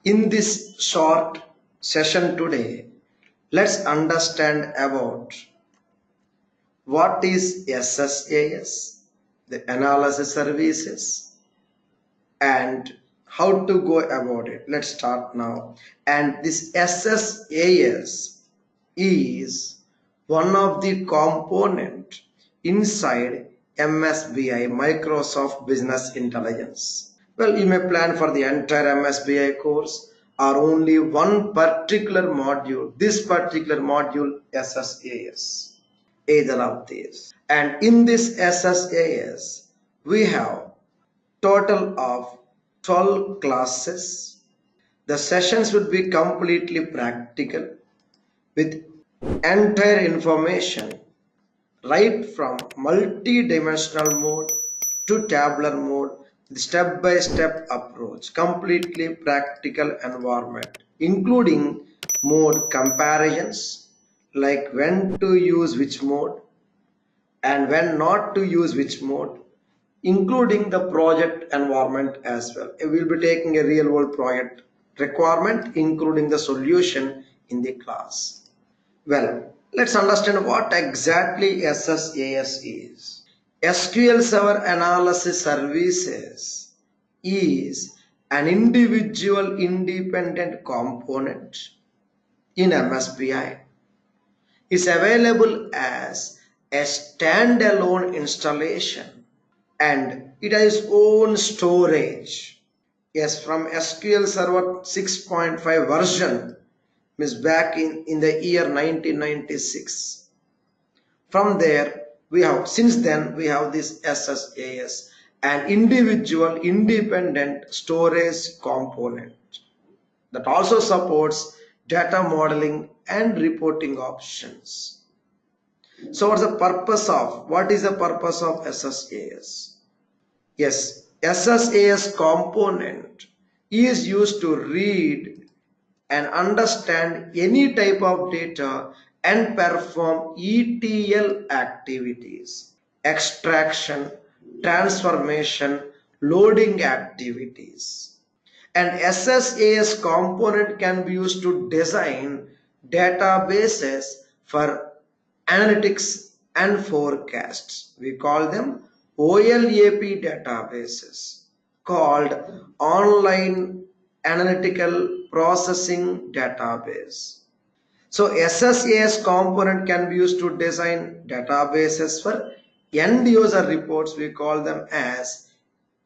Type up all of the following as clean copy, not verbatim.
In this short session today, let's understand about what is SSAS, the analysis services, and how to go about it. Let's start now. And this SSAS is one of the component inside MSBI, Microsoft Business Intelligence. Well, you may plan for the entire MSBI course or only one particular module, this particular module SSAS, either of these. And in this SSAS, we have total of 12 classes. The sessions would be completely practical with entire information right from multi-dimensional mode to tabular mode, the step-by-step approach, completely practical environment, including mode comparisons, like when to use which mode and when not to use which mode, including the project environment as well. We will be taking a real world project requirement, including the solution in the class. Well, let's understand what exactly SSAS is. SQL Server Analysis Services is an individual independent component in MSBI. It's available as a standalone installation and it has its own storage. Yes, from SQL Server 6.5 version is back in the year 1996. From there, since then we have this SSAS, an individual independent storage component that also supports data modeling and reporting options. So what is the purpose of SSAS? Yes, SSAS component is used to read and understand any type of data and perform ETL activities, extraction, transformation, loading activities. And SSAS component can be used to design databases for analytics and forecasts. We call them OLAP databases, called Online Analytical Processing Database. So SSAS component can be used to design databases for end user reports. We call them as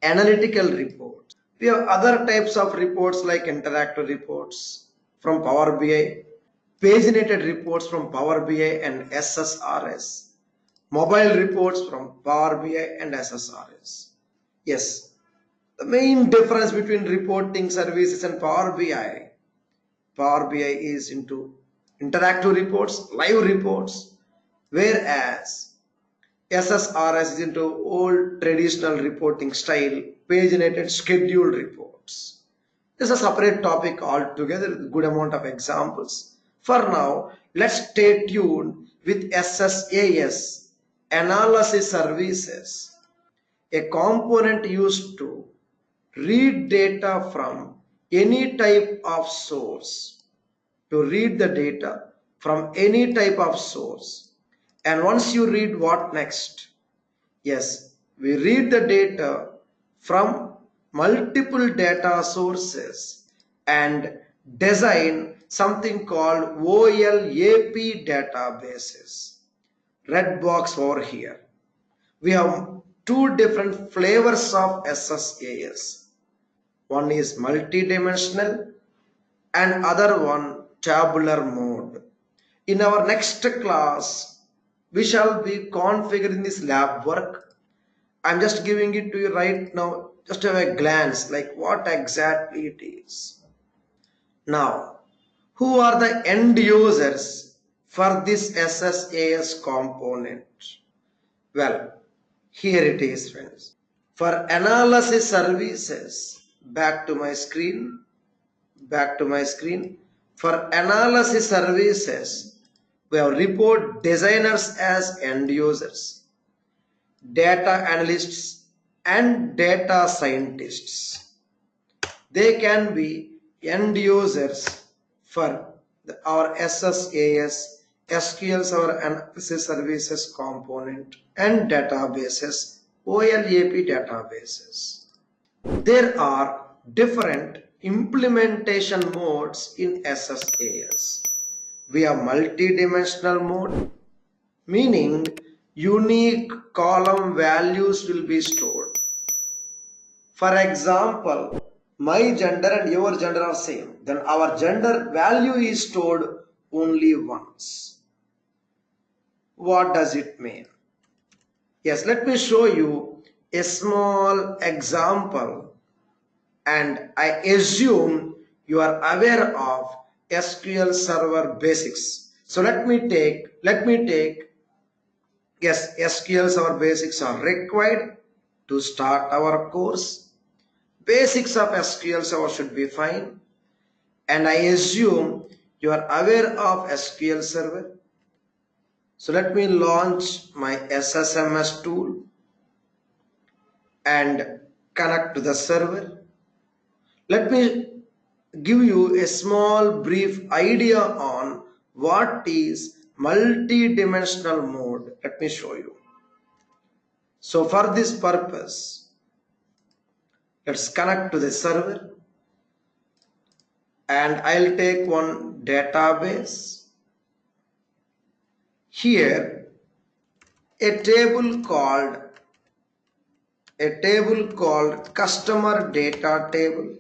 analytical reports. We have other types of reports like interactive reports from Power BI, paginated reports from Power BI and SSRS, mobile reports from Power BI and SSRS. Yes, the main difference between reporting services and Power BI is into interactive reports, live reports, whereas SSRS is into old traditional reporting style, paginated scheduled reports. This is a separate topic altogether with a good amount of examples. For now, let's stay tuned with SSAS analysis services, a component used to read data from any type of source, to read the data from any type of source. And once you read, what next? Yes, we read the data from multiple data sources and design something called OLAP databases. Red box over here. We have two different flavors of SSAS. One is multidimensional and other one tabular mode. In our next class, we shall be configuring this lab work. I'm just giving it to you right now, just have a glance like what exactly it is. Now, who are the end users for this SSAS component? Well, here it is, friends. For analysis services, back to my screen. For analysis services, we have report designers as end users, data analysts and data scientists. They can be end users for our SSAS, SQL Server Analysis Services component and databases, OLAP databases. There are different implementation modes in SSAS. We have multi-dimensional mode, meaning unique column values will be stored. For example, my gender and your gender are same. Then our gender value is stored only once. What does it mean? Yes, let me show you a small example, and I assume you are aware of SQL Server basics. So let me take yes, SQL Server basics are required to start our course. Basics of SQL Server should be fine, and I assume you are aware of SQL Server. So let me launch my SSMS tool and connect to the server. Let me give you a small brief idea on what is multi-dimensional mode. Let me show you. So for this purpose, let's connect to the server, and I'll take one database. Here a table called customer data table.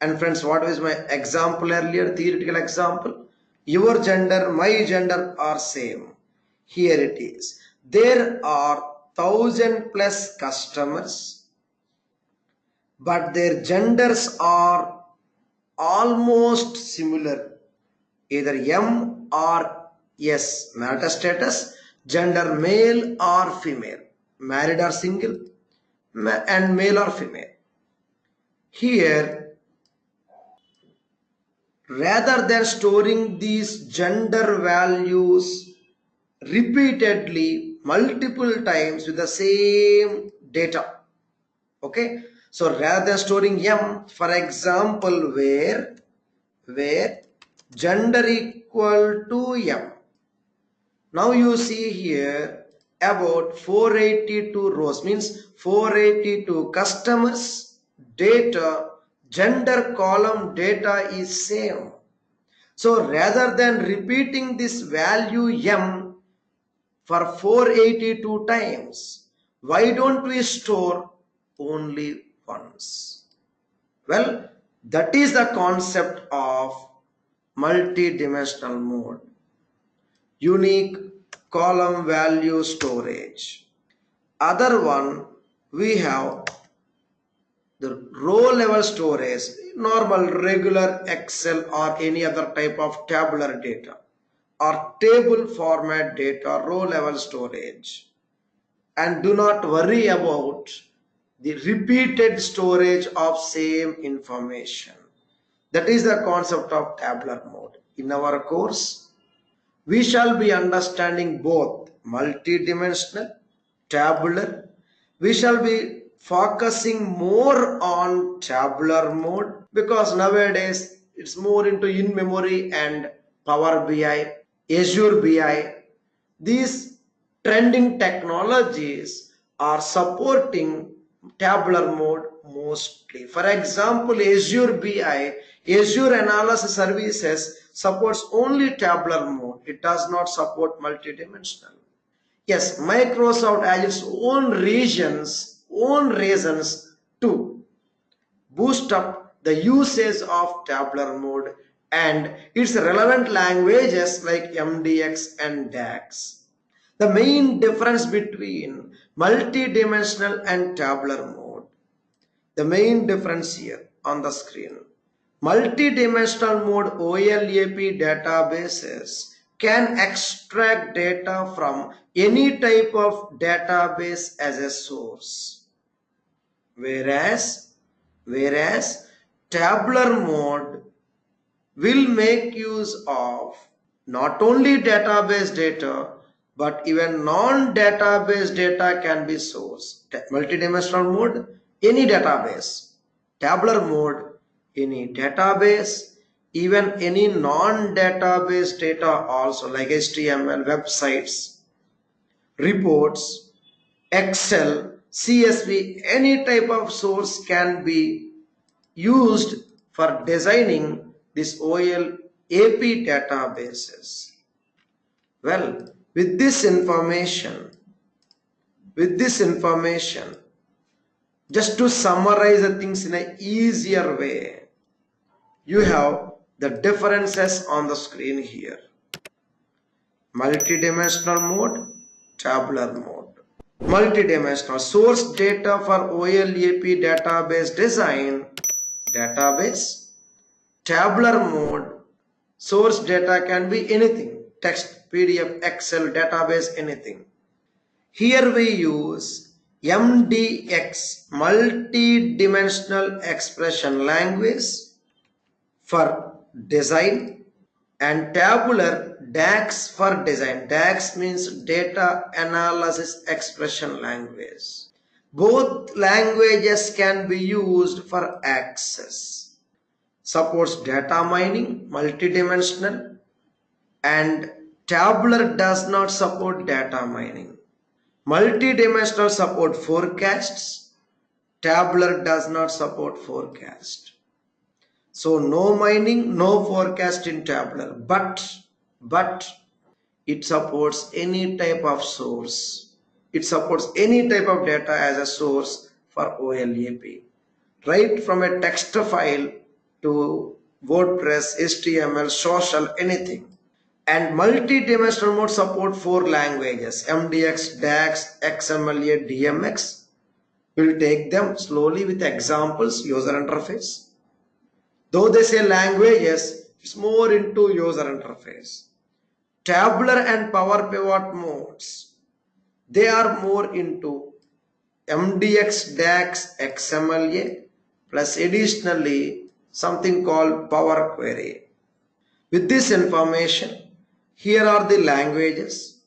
And friends, what was my example earlier, theoretical example? Your gender, my gender are same. Here it is. There are 1,000+ customers, but their genders are almost similar, either M or S. Marital status, gender male or female, married or single, and male or female. Here, rather than storing these gender values repeatedly multiple times with the same data, okay, so rather than storing M, for example, where gender equal to M. Now you see here about 482 rows, means 482 customers data, gender column data is same. So rather than repeating this value M for 482 times, why don't we store only once? Well, that is the concept of multi-dimensional mode. Unique column value storage. Other one, we have the row level storage, normal regular Excel or any other type of tabular data, or table format data, row level storage. And do not worry about the repeated storage of same information. That is the concept of tabular mode. In our course, we shall be understanding both multi-dimensional, tabular. We shall be focusing more on tabular mode because nowadays it's more into in-memory and Power BI, Azure BI. These trending technologies are supporting tabular mode mostly. For example, Azure BI, Azure Analysis Services supports only tabular mode. It does not support multidimensional. Yes, Microsoft has its own reasons to boost up the usage of tabular mode and its relevant languages like MDX and DAX. The main difference between multidimensional and tabular mode. The main difference here on the screen. Multidimensional mode OLAP databases can extract data from any type of database as a source. Whereas tabular mode will make use of not only database data, but even non-database data can be sourced. Multidimensional mode, any database. Tabular mode, any database, even any non-database data also, like HTML, websites, reports, Excel, CSV, any type of source can be used for designing this OLAP databases. Well, with this information, just to summarize the things in an easier way, you have the differences on the screen here. Multidimensional mode, tabular mode. Multidimensional source data for OLAP database design, database. Tabular mode, source data can be anything, text, PDF, Excel, database, anything. Here we use MDX, multi-dimensional expression language for design, and tabular DAX for design. DAX means data analysis expression language. Both languages can be used for access. Supports data mining, multidimensional, and tabular does not support data mining. Multidimensional support forecasts, tabular does not support forecast. So no mining, no forecast in tabular, but it supports any type of source. It supports any type of data as a source for OLAP. Right from a text file to WordPress, HTML, social, anything. And multi-dimensional mode support 4 languages: MDX, DAX, XML, DMX. We'll take them slowly with examples, user interface. Though they say languages, it's more into user interface. Tabular and Power Pivot modes, they are more into MDX, DAX, XML, plus additionally something called Power Query. With this information, here are the languages: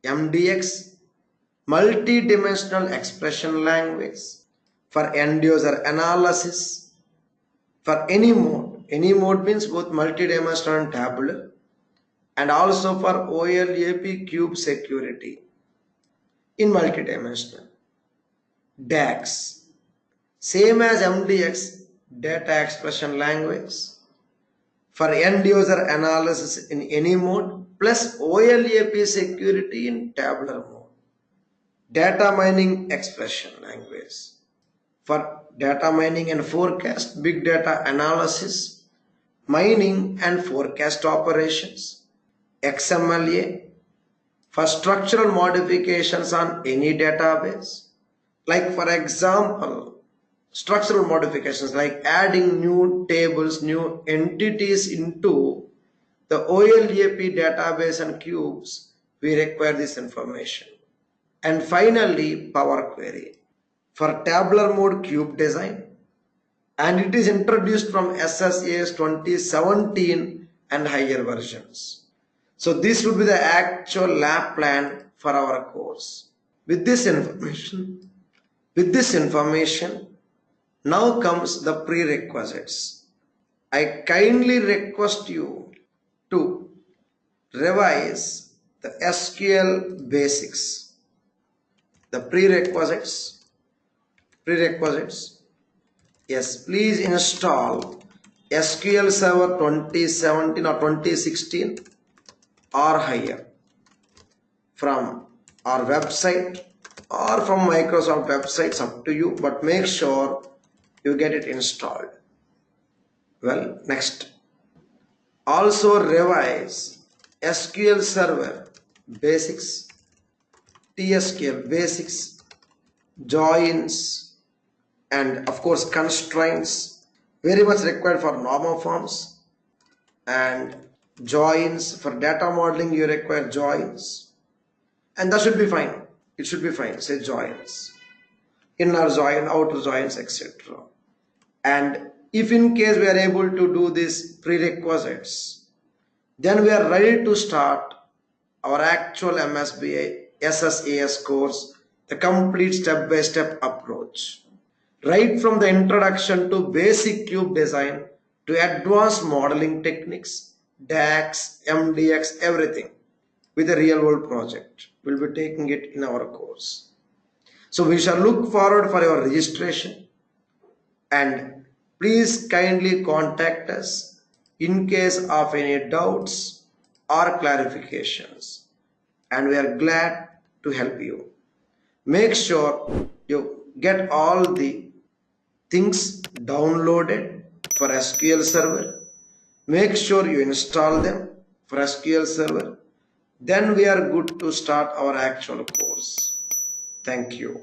MDX, multi-dimensional expression language for end user analysis for any mode. Any mode means both multi-dimensional and tabular, and also for OLAP cube security in multi-dimensional. DAX, same as MDX, data expression language for end user analysis in any mode, plus OLAP security in tabular mode. Data mining expression language for data mining and forecast, big data analysis, mining and forecast operations. XML for structural modifications on any database, like for example structural modifications like adding new tables, new entities into the OLAP database and cubes. We require this information. And finally, Power Query for tabular mode cube design, and it is introduced from SSAS 2017 and higher versions. So this would be the actual lab plan for our course. With this information, now comes the prerequisites. I kindly request you to revise the SQL basics. The prerequisites. Yes, please install SQL Server 2017 or 2016 or higher from our website or from Microsoft websites, up to you, but make sure you get it installed. Well, next, also revise SQL Server basics, TSQL basics, joins, and of course constraints, very much required for normal forms, and joins for data modeling. You require joins, and that should be fine. It should be fine. Say joins, inner join, outer joins, etc. And if in case we are able to do these prerequisites, then we are ready to start our actual MSBA SSAS course, the complete step-by-step approach. right from the introduction to basic cube design to advanced modeling techniques, DAX, MDX, everything with a real world project. We'll be taking it in our course. So we shall look forward for your registration, and please kindly contact us in case of any doubts or clarifications, and we are glad to help you. Make sure you get all the things downloaded for SQL Server. Make sure you install them for SQL Server. Then we are good to start our actual course. Thank you.